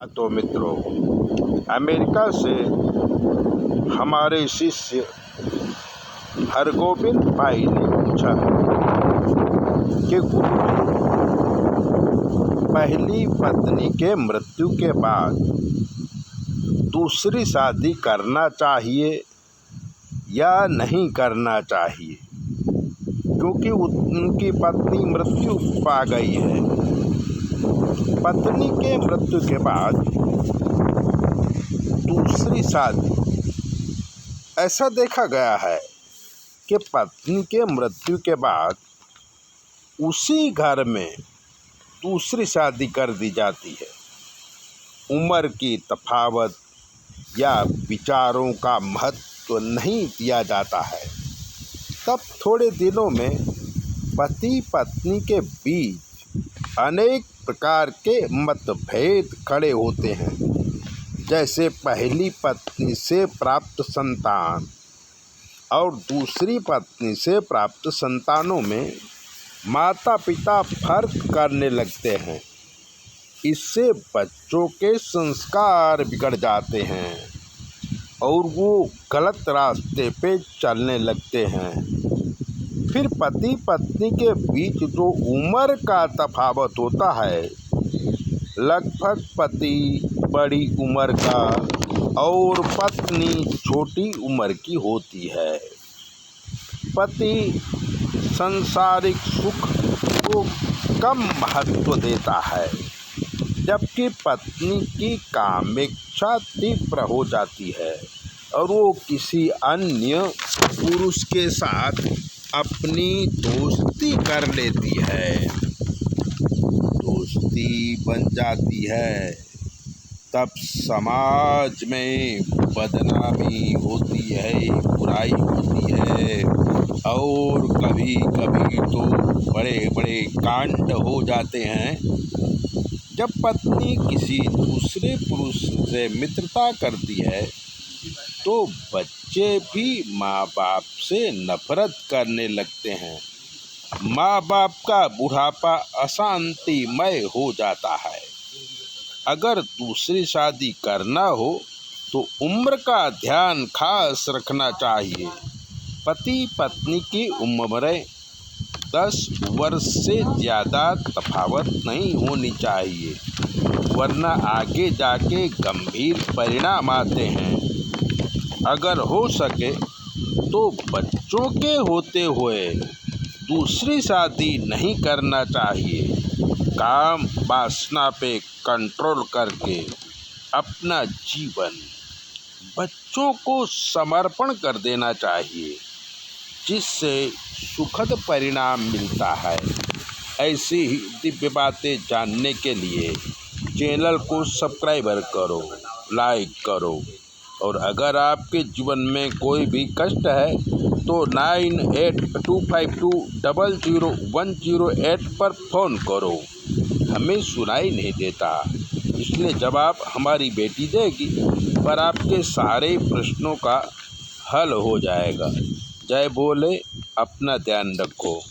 तो मित्रों, अमेरिका से हमारे शिष्य हरगोविंद भाई ने पूछा कि पहली पत्नी के मृत्यु के बाद दूसरी शादी करना चाहिए या नहीं करना चाहिए, क्योंकि उनकी पत्नी मृत्यु पा गई है। पत्नी के मृत्यु के बाद दूसरी शादी, ऐसा देखा गया है कि पत्नी के मृत्यु के बाद उसी घर में दूसरी शादी कर दी जाती है। उम्र की तफावत या विचारों का महत्व नहीं दिया जाता है। तब थोड़े दिनों में पति पत्नी के बीच अनेक प्रकार के मतभेद खड़े होते हैं, जैसे पहली पत्नी से प्राप्त संतान और दूसरी पत्नी से प्राप्त संतानों में माता पिता फर्क करने लगते हैं। इससे बच्चों के संस्कार बिगड़ जाते हैं और वो गलत रास्ते पे चलने लगते हैं। फिर पति पत्नी के बीच जो उम्र का तफावत होता है, लगभग पति बड़ी उम्र का और पत्नी छोटी उम्र की होती है। पति सांसारिक सुख को कम महत्व देता है, जबकि पत्नी की कामेच्छा तीव्र हो जाती है और वो किसी अन्य पुरुष के साथ अपनी दोस्ती कर लेती है। दोस्ती बन जाती है, तब समाज में बदनामी होती है, बुराई होती है और कभी कभी तो बड़े बड़े कांड हो जाते हैं। जब पत्नी किसी दूसरे पुरुष से मित्रता करती है तो बच्चे भी माँ बाप से नफरत करने लगते हैं। माँ बाप का बुढ़ापा अशांतिमय हो जाता है। अगर दूसरी शादी करना हो तो उम्र का ध्यान खास रखना चाहिए। पति पत्नी की उम्रें 10 वर्ष से ज़्यादा तफावत नहीं होनी चाहिए, वरना आगे जाके गंभीर परिणाम आते हैं। अगर हो सके तो बच्चों के होते हुए दूसरी शादी नहीं करना चाहिए। काम वासना पे कंट्रोल करके अपना जीवन बच्चों को समर्पण कर देना चाहिए, जिससे सुखद परिणाम मिलता है। ऐसी ही दिव्य बातें जानने के लिए चैनल को सब्सक्राइब करो, लाइक करो और अगर आपके जीवन में कोई भी कष्ट है तो 9825200108 पर फ़ोन करो। हमें सुनाई नहीं देता, इसलिए जवाब हमारी बेटी देगी, पर आपके सारे प्रश्नों का हल हो जाएगा। जय बोले, अपना ध्यान रखो।